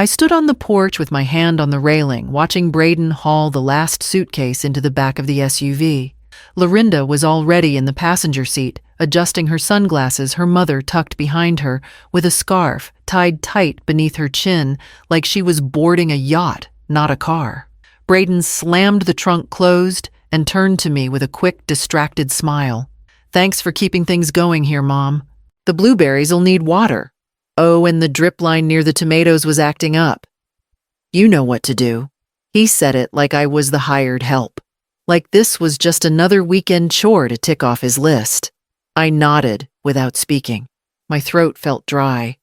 I stood on the porch with my hand on the railing, watching Braden haul the last suitcase into the back of the SUV. Lorinda was already in the passenger seat, adjusting her sunglasses, her mother tucked behind her, with a scarf tied tight beneath her chin, like she was boarding a yacht, not a car. Braden slammed the trunk closed and turned to me with a quick, distracted smile. "Thanks for keeping things going here, Mom. The blueberries'll need water. Oh, and the drip line near the tomatoes was acting up. You know what to do." He said it like I was the hired help, like this was just another weekend chore to tick off his list. I nodded without speaking. My throat felt dry.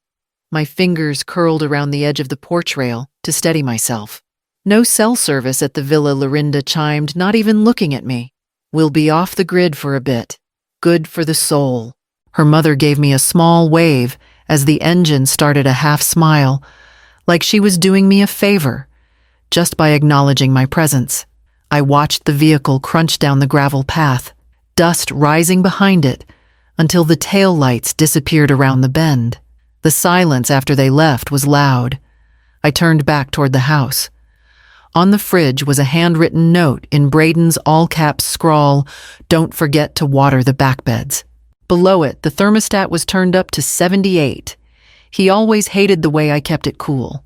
My fingers curled around the edge of the porch rail to steady myself. No cell service at the villa, Lorinda chimed, not even looking at me. "We'll be off the grid for a bit. Good for the soul." Her mother gave me a small wave as the engine started, a half smile, like she was doing me a favor, just by acknowledging my presence. I watched the vehicle crunch down the gravel path, dust rising behind it, until the tail lights disappeared around the bend. The silence after they left was loud. I turned back toward the house. On the fridge was a handwritten note in Braden's all-caps scrawl, "Don't forget to water the back beds." Below it, the thermostat was turned up to 78. He always hated the way I kept it cool.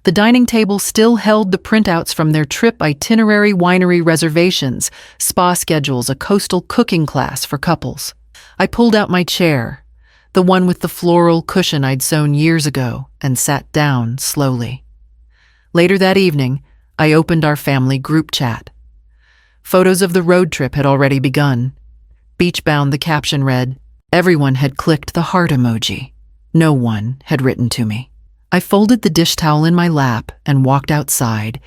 The dining table still held the printouts from their trip itinerary, winery reservations, spa schedules, a coastal cooking class for couples. I pulled out my chair, the one with the floral cushion I'd sewn years ago, and sat down slowly. Later that evening, I opened our family group chat. Photos of the road trip had already begun. Beach-bound, the caption read. Everyone had clicked the heart emoji. No one had written to me. I folded the dish towel in my lap and walked outside,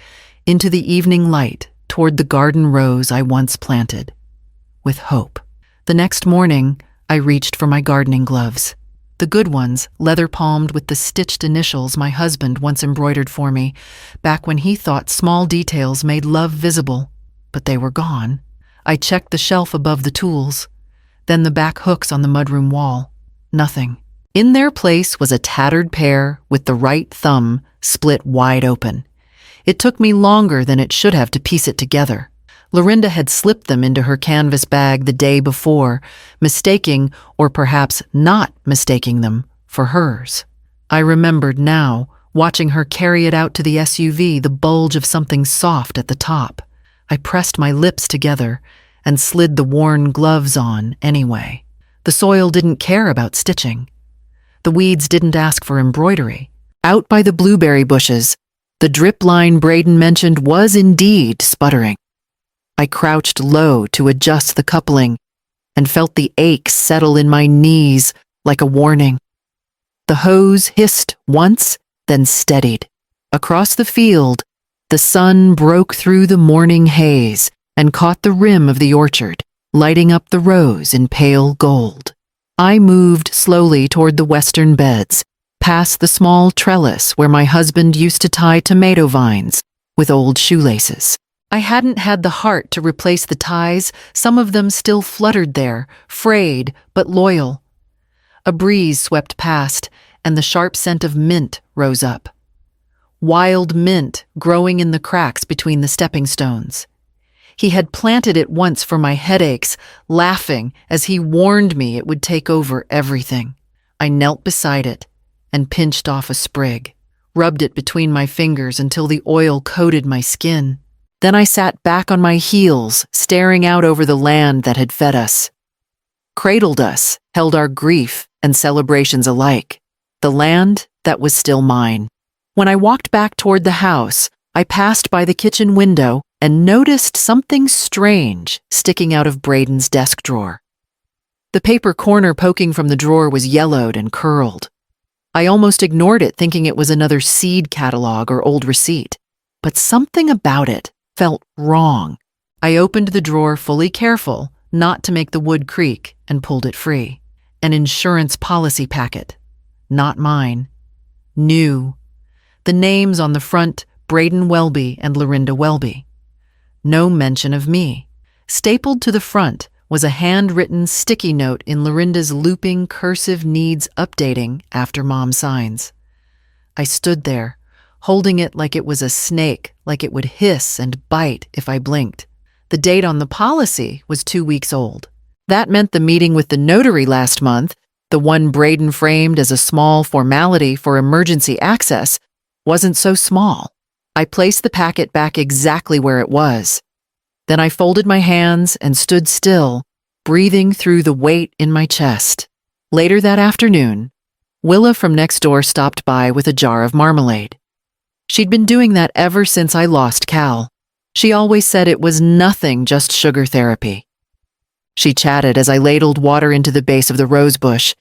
into the evening light, toward the garden rose I once planted, with hope. The next morning, I reached for my gardening gloves. The good ones, leather-palmed with the stitched initials my husband once embroidered for me, back when he thought small details made love visible. But they were gone. I checked the shelf above the tools, then the back hooks on the mudroom wall. Nothing. In their place was a tattered pair with the right thumb split wide open. It took me longer than it should have to piece it together. Lorinda had slipped them into her canvas bag the day before, mistaking, or perhaps not mistaking them, for hers. I remembered now, watching her carry it out to the SUV, the bulge of something soft at the top. I pressed my lips together and slid the worn gloves on anyway. The soil didn't care about stitching. The weeds didn't ask for embroidery. Out by the blueberry bushes, the drip line Braden mentioned was indeed sputtering. I crouched low to adjust the coupling and felt the ache settle in my knees like a warning. The hose hissed once, then steadied. Across the field, the sun broke through the morning haze and caught the rim of the orchard, lighting up the rows in pale gold. I moved slowly toward the western beds, past the small trellis where my husband used to tie tomato vines with old shoelaces. I hadn't had the heart to replace the ties. Some of them still fluttered there, frayed but loyal. A breeze swept past, and the sharp scent of mint rose up. Wild mint growing in the cracks between the stepping stones. He had planted it once for my headaches, laughing as he warned me it would take over everything. I knelt beside it and pinched off a sprig, rubbed it between my fingers until the oil coated my skin. Then I sat back on my heels, staring out over the land that had fed us, cradled us, held our grief and celebrations alike, the land that was still mine. When I walked back toward the house, I passed by the kitchen window and noticed something strange sticking out of Braden's desk drawer. The paper corner poking from the drawer was yellowed and curled. I almost ignored it, thinking it was another seed catalog or old receipt. But something about it felt wrong. I opened the drawer, fully careful not to make the wood creak, and pulled it free. An insurance policy packet. Not mine. New. The names on the front, Braden Welby and Lorinda Welby. No mention of me. Stapled to the front was a handwritten sticky note in Lorinda's looping cursive, "Needs updating after Mom signs." I stood there, holding it like it was a snake, like it would hiss and bite if I blinked. The date on the policy was 2 weeks old. That meant the meeting with the notary last month, the one Braden framed as a small formality for emergency access, wasn't so small. I placed the packet back exactly where it was. Then I folded my hands and stood still, breathing through the weight in my chest. Later that afternoon, Willa from next door stopped by with a jar of marmalade. She'd been doing that ever since I lost Cal. She always said it was nothing, just sugar therapy. She chatted as I ladled water into the base of the rose bush.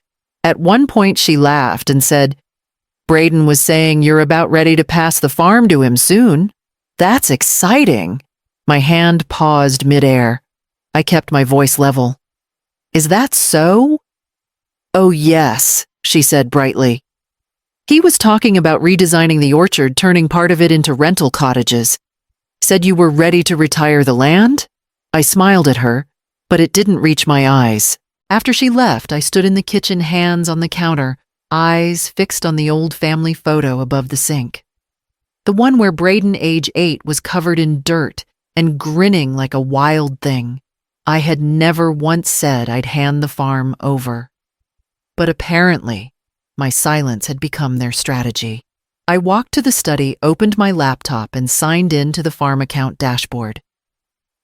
At one point she laughed and said, "Braden was saying you're about ready to pass the farm to him soon. That's exciting." My hand paused midair. I kept my voice level. "Is that so?" "Oh yes," she said brightly. "He was talking about redesigning the orchard, turning part of it into rental cottages. Said you were ready to retire the land?" I smiled at her, but it didn't reach my eyes. After she left, I stood in the kitchen, hands on the counter, eyes fixed on the old family photo above the sink. The one where Braden, age 8, was covered in dirt and grinning like a wild thing. I had never once said I'd hand the farm over. But apparently, my silence had become their strategy. I walked to the study, opened my laptop, and signed in to the farm account dashboard.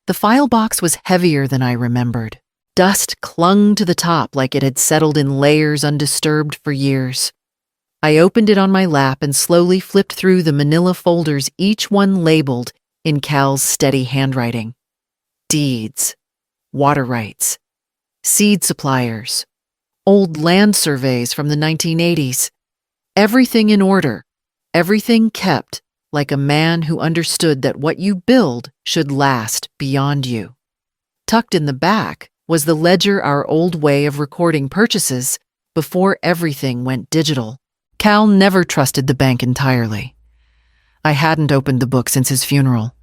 The file box was heavier than I remembered. Dust clung to the top like it had settled in layers undisturbed for years. I opened it on my lap and slowly flipped through the manila folders, each one labeled in Cal's steady handwriting. Deeds, water rights, seed suppliers, old land surveys from the 1980s. Everything in order, everything kept, like a man who understood that what you build should last beyond you. Tucked in the back was the ledger, our old way of recording purchases before everything went digital. Cal never trusted the bank entirely. I hadn't opened the book since his funeral.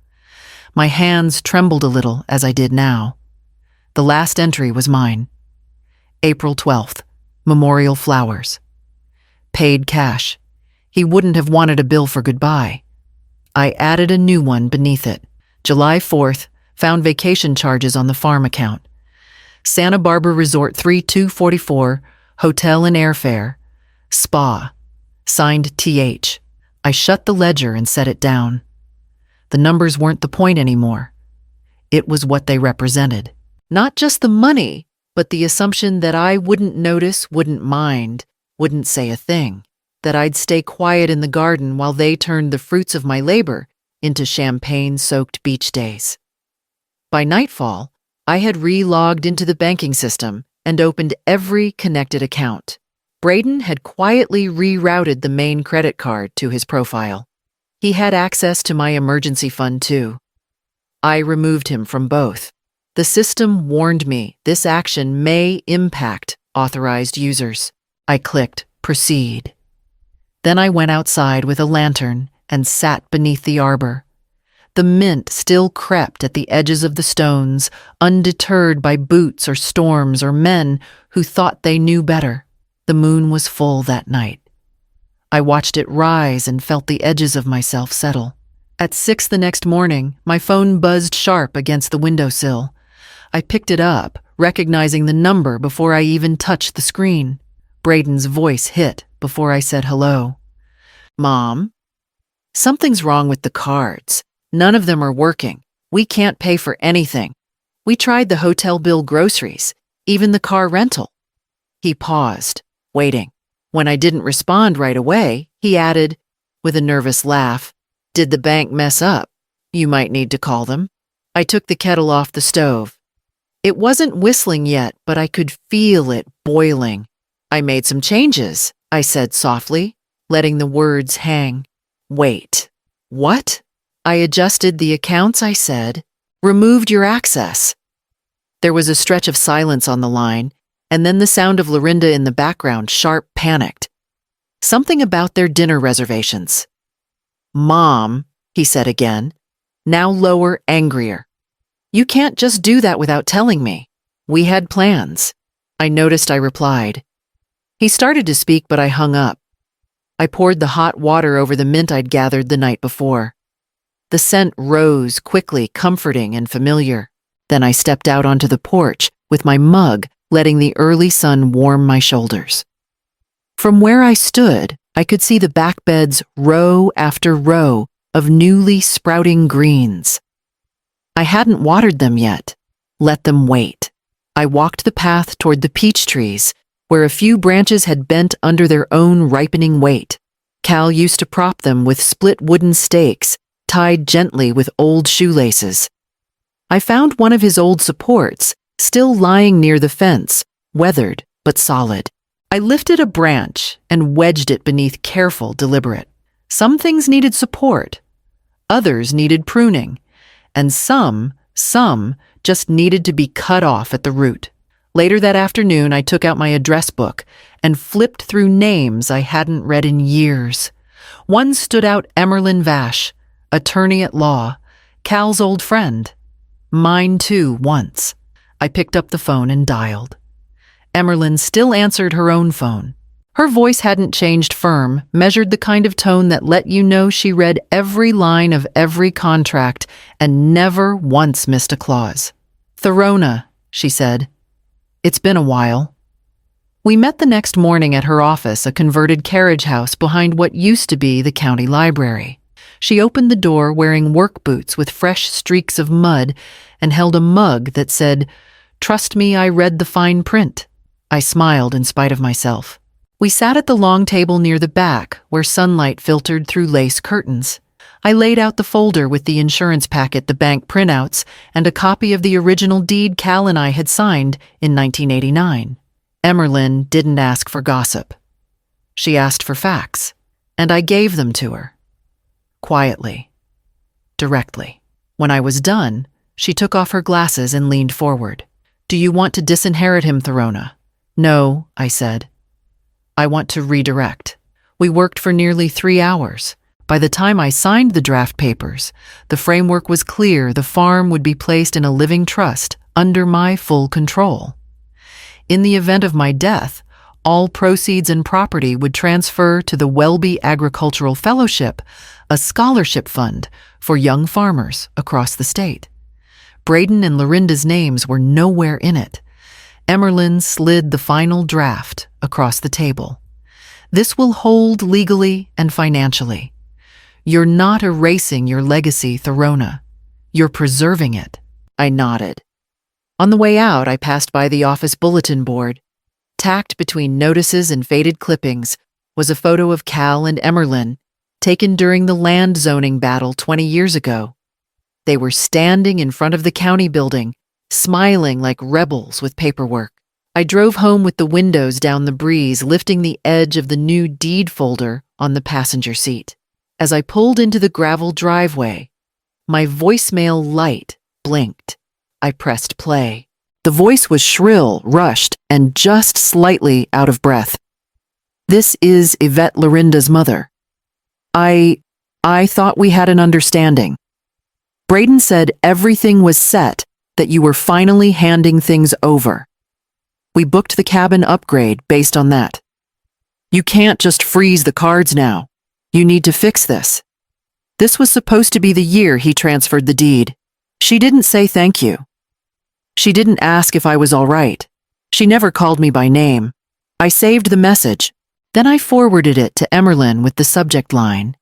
My hands trembled a little as I did now. The last entry was mine. April 12th, memorial flowers. Paid cash. He wouldn't have wanted a bill for goodbye. I added a new one beneath it. July 4th, found vacation charges on the farm account. Santa Barbara Resort 3244, hotel and airfare. Spa. Signed TH. I shut the ledger and set it down. The numbers weren't the point anymore. It was what they represented. Not just the money, but the assumption that I wouldn't notice, wouldn't mind, wouldn't say a thing. That I'd stay quiet in the garden while they turned the fruits of my labor into champagne-soaked beach days. By nightfall, I had re-logged into the banking system and opened every connected account. Braden had quietly rerouted the main credit card to his profile. He had access to my emergency fund too. I removed him from both. The system warned me this action may impact authorized users. I clicked proceed. Then I went outside with a lantern and sat beneath the arbor. The mint still crept at the edges of the stones, undeterred by boots or storms or men who thought they knew better. The moon was full that night. I watched it rise and felt the edges of myself settle. At 6 the next morning, my phone buzzed sharp against the windowsill. I picked it up, recognizing the number before I even touched the screen. Braden's voice hit before I said hello. "Mom, something's wrong with the cards. None of them are working. We can't pay for anything. We tried the hotel bill, groceries, even the car rental." He paused, waiting. When I didn't respond right away, he added, with a nervous laugh, "Did the bank mess up? You might need to call them." I took the kettle off the stove. It wasn't whistling yet, but I could feel it boiling. "I made some changes," I said softly, letting the words hang. "Wait, what?" "I adjusted the accounts," I said. "Removed your access." There was a stretch of silence on the line, and then the sound of Lorinda in the background, sharp, panicked. Something about their dinner reservations. "Mom," he said again, now lower, angrier. "You can't just do that without telling me. We had plans." I noticed I replied. He started to speak, but I hung up. I poured the hot water over the mint I'd gathered the night before. The scent rose quickly, comforting and familiar. Then I stepped out onto the porch with my mug, letting the early sun warm my shoulders. From where I stood, I could see the back beds row after row of newly sprouting greens. I hadn't watered them yet. Let them wait. I walked the path toward the peach trees, where a few branches had bent under their own ripening weight. Cal used to prop them with split wooden stakes, tied gently with old shoelaces. I found one of his old supports, still lying near the fence, weathered but solid. I lifted a branch and wedged it beneath careful, deliberate. Some things needed support, others needed pruning, and some just needed to be cut off at the root. Later that afternoon, I took out my address book and flipped through names I hadn't read in years. One stood out: Emerlyn Vash, attorney at law, Cal's old friend. Mine too, once. I picked up the phone and dialed. Emerlyn still answered her own phone. Her voice hadn't changed, firm, measured, the kind of tone that let you know she read every line of every contract and never once missed a clause. "Therona," she said. "It's been a while." We met the next morning at her office, a converted carriage house behind what used to be the county library. She opened the door wearing work boots with fresh streaks of mud and held a mug that said, "Trust me, I read the fine print." I smiled in spite of myself. We sat at the long table near the back, where sunlight filtered through lace curtains. I laid out the folder with the insurance packet, the bank printouts, and a copy of the original deed Cal and I had signed in 1989. Emerlyn didn't ask for gossip. She asked for facts, and I gave them to her. Quietly. Directly. When I was done, she took off her glasses and leaned forward. "Do you want to disinherit him, Therona?" "No," I said. "I want to redirect." We worked for nearly 3 hours. By the time I signed the draft papers, the framework was clear: the farm would be placed in a living trust under my full control. In the event of my death, all proceeds and property would transfer to the Welby Agricultural Fellowship, a scholarship fund for young farmers across the state. Braden and Lorinda's names were nowhere in it. Emerlyn slid the final draft across the table. "This will hold legally and financially. You're not erasing your legacy, Therona. You're preserving it." I nodded. On the way out, I passed by the office bulletin board. Tacked between notices and faded clippings was a photo of Cal and Emerlyn, taken during the land zoning battle 20 years ago. They were standing in front of the county building, smiling like rebels with paperwork. I drove home with the windows down, the breeze lifting the edge of the new deed folder on the passenger seat. As I pulled into the gravel driveway, my voicemail light blinked. I pressed play. The voice was shrill, rushed, and just slightly out of breath. "This is Yvette, Lorinda's mother. I thought we had an understanding. Braden said everything was set, that you were finally handing things over. We booked the cabin upgrade based on that. You can't just freeze the cards now. You need to fix this. This was supposed to be the year he transferred the deed. She didn't say thank you. She didn't ask if I was all right. She never called me by name. I saved the message. Then I forwarded it to Emerlyn with the subject line,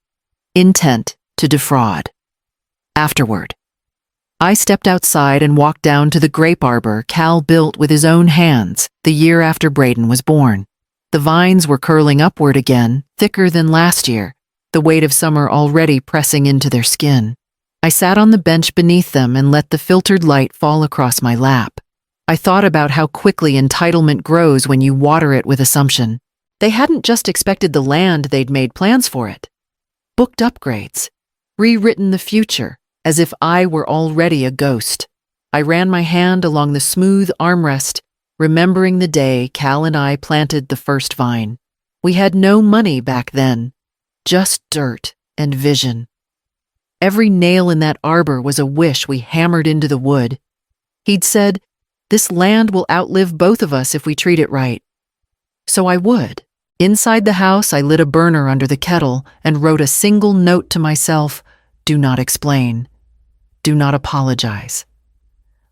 "Intent to defraud." Afterward, I stepped outside and walked down to the grape arbor Cal built with his own hands the year after Braden was born. The vines were curling upward again, thicker than last year, the weight of summer already pressing into their skin. I sat on the bench beneath them and let the filtered light fall across my lap. I thought about how quickly entitlement grows when you water it with assumption. They hadn't just expected the land, they'd made plans for it. Booked upgrades. Rewritten the future, as if I were already a ghost. I ran my hand along the smooth armrest, remembering the day Cal and I planted the first vine. We had no money back then, just dirt and vision. Every nail in that arbor was a wish we hammered into the wood. He'd said, "This land will outlive both of us if we treat it right." So I would. Inside the house, I lit a burner under the kettle and wrote a single note to myself: do not explain. Do not apologize.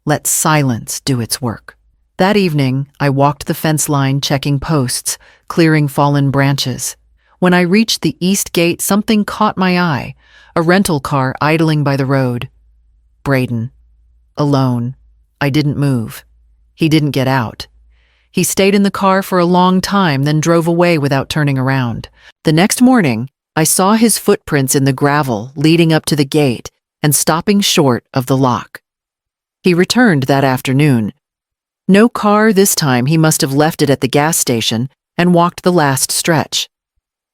Let silence do its work. That evening, I walked the fence line checking posts, clearing fallen branches. When I reached the east gate, something caught my eye: a rental car idling by the road. Braden. Alone. I didn't move. He didn't get out. He stayed in the car for a long time, then drove away without turning around. The next morning, I saw his footprints in the gravel leading up to the gate and stopping short of the lock. He returned that afternoon. No car this time. He must have left it at the gas station and walked the last stretch.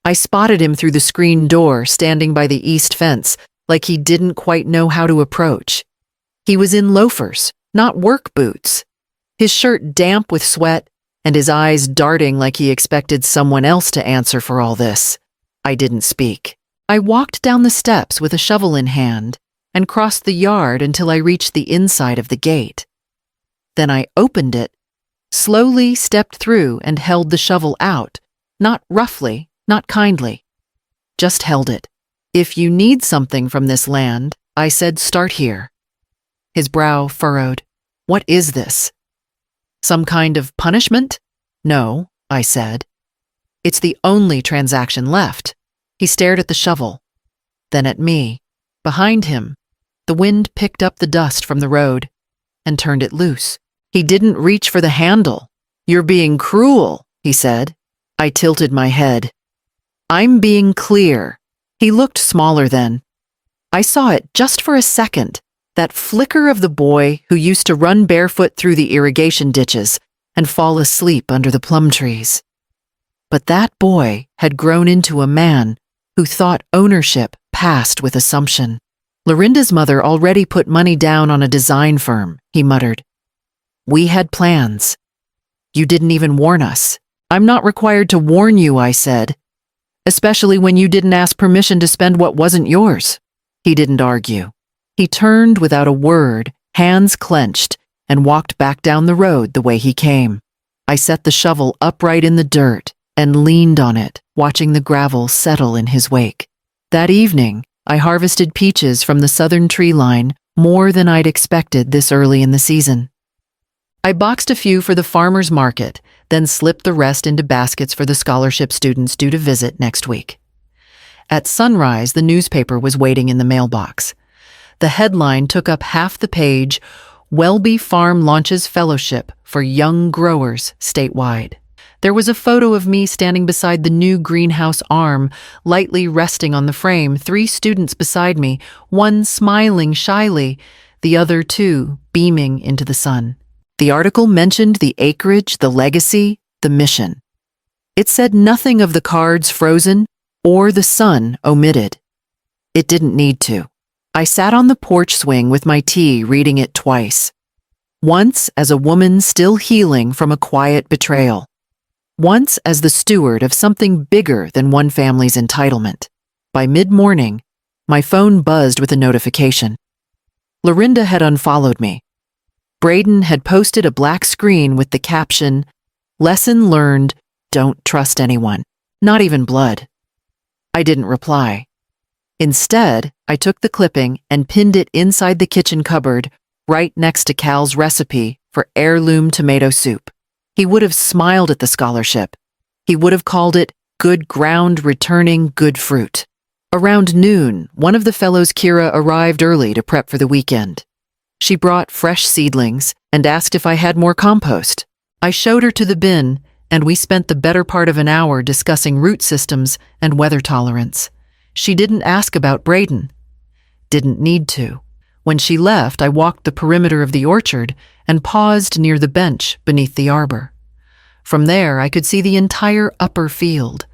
I spotted him through the screen door, standing by the east fence, like he didn't quite know how to approach. He was in loafers, not work boots. His shirt damp with sweat, and his eyes darting like he expected someone else to answer for all this. I didn't speak. I walked down the steps with a shovel in hand and crossed the yard until I reached the inside of the gate. Then I opened it, slowly stepped through and held the shovel out, not roughly, not kindly. Just held it. If you need something from this land, I said, start here. His brow furrowed. What is this? Some kind of punishment? No, I said. It's the only transaction left. He stared at the shovel, then at me. Behind him, the wind picked up the dust from the road and turned it loose. He didn't reach for the handle. You're being cruel, he said. I tilted my head. I'm being clear. He looked smaller then. I saw it just for a second. That flicker of the boy who used to run barefoot through the irrigation ditches and fall asleep under the plum trees. But that boy had grown into a man who thought ownership passed with assumption. Lorinda's mother already put money down on a design firm, he muttered. We had plans. You didn't even warn us. I'm not required to warn you, I said. Especially when you didn't ask permission to spend what wasn't yours. He didn't argue. He turned without a word, hands clenched, and walked back down the road the way he came. I set the shovel upright in the dirt and leaned on it, watching the gravel settle in his wake. That evening, I harvested peaches from the southern tree line, more than I'd expected this early in the season. I boxed a few for the farmer's market, then slipped the rest into baskets for the scholarship students due to visit next week. At sunrise, the newspaper was waiting in the mailbox. The headline took up half the page: Welby Farm launches fellowship for young growers statewide. There was a photo of me standing beside the new greenhouse arm, lightly resting on the frame, 3 students beside me, one smiling shyly, the other 2 beaming into the sun. The article mentioned the acreage, the legacy, the mission. It said nothing of the cards frozen or the sun omitted. It didn't need to. I sat on the porch swing with my tea, reading it twice. Once as a woman still healing from a quiet betrayal. Once as the steward of something bigger than one family's entitlement. By mid-morning, my phone buzzed with a notification. Lorinda had unfollowed me. Braden had posted a black screen with the caption, "Lesson learned, don't trust anyone, not even blood." I didn't reply. Instead, I took the clipping and pinned it inside the kitchen cupboard, right next to Cal's recipe for heirloom tomato soup. He would have smiled at the scholarship. He would have called it good ground returning good fruit. Around noon, one of the fellows, Kira, arrived early to prep for the weekend. She brought fresh seedlings and asked if I had more compost. I showed her to the bin, and we spent the better part of an hour discussing root systems and weather tolerance. She didn't ask about Braden. Didn't need to. When she left, I walked the perimeter of the orchard and paused near the bench beneath the arbor. From there, I could see the entire upper field.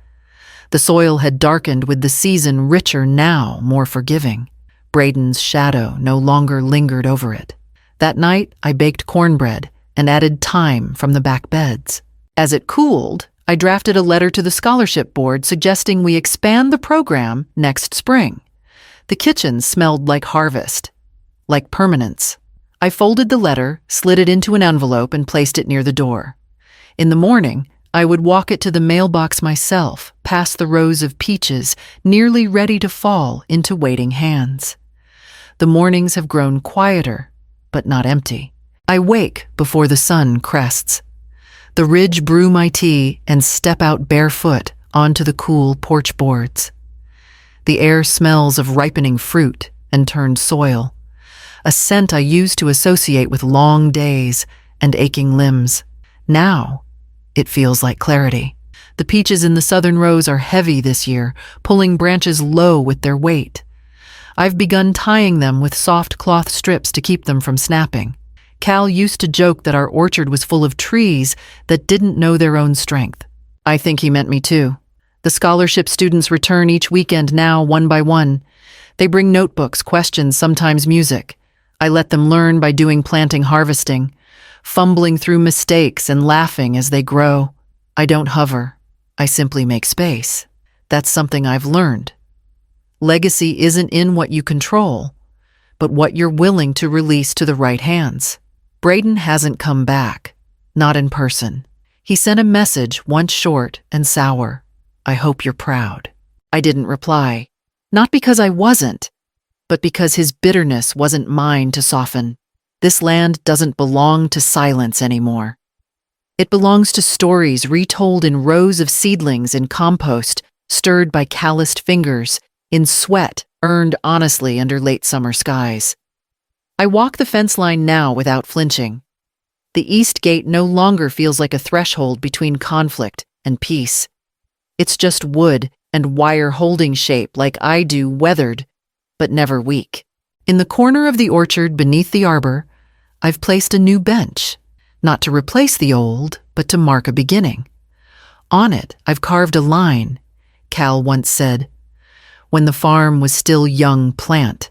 The soil had darkened with the season richer now, more forgiving. Braden's shadow no longer lingered over it. That night, I baked cornbread and added thyme from the back beds. As it cooled, I drafted a letter to the scholarship board suggesting we expand the program next spring. The kitchen smelled like harvest, like permanence. I folded the letter, slid it into an envelope, and placed it near the door. In the morning, I would walk it to the mailbox myself, past the rows of peaches, nearly ready to fall into waiting hands. The mornings have grown quieter, but not empty. I wake before the sun crests. The ridge brew my tea and step out barefoot onto the cool porch boards. The air smells of ripening fruit and turned soil, a scent I used to associate with long days and aching limbs. Now, it feels like clarity. The peaches in the southern rows are heavy this year, pulling branches low with their weight. I've begun tying them with soft cloth strips to keep them from snapping. Cal used to joke that our orchard was full of trees that didn't know their own strength. I think he meant me too. The scholarship students return each weekend now, one by one. They bring notebooks, questions, sometimes music. I let them learn by doing planting harvesting, fumbling through mistakes and laughing as they grow. I don't hover. I simply make space. That's something I've learned. Legacy isn't in what you control, but what you're willing to release to the right hands. Braden hasn't come back, not in person. He sent a message, once short and sour. I hope you're proud. I didn't reply, not because I wasn't, but because his bitterness wasn't mine to soften. This land doesn't belong to silence anymore. It belongs to stories retold in rows of seedlings in compost, stirred by calloused fingers, in sweat earned honestly under late summer skies. I walk the fence line now without flinching. The east gate no longer feels like a threshold between conflict and peace. It's just wood and wire holding shape like I do, weathered, but never weak. In the corner of the orchard beneath the arbor, I've placed a new bench, not to replace the old, but to mark a beginning. On it, I've carved a line. Cal once said, "When the farm was still young plant,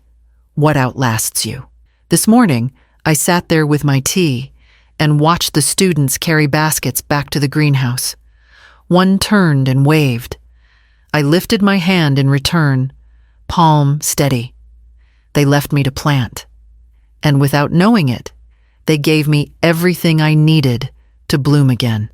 what outlasts you?" This morning, I sat there with my tea and watched the students carry baskets back to the greenhouse. One turned and waved. I lifted my hand in return, palm steady. They left me to plant. And without knowing it, they gave me everything I needed to bloom again.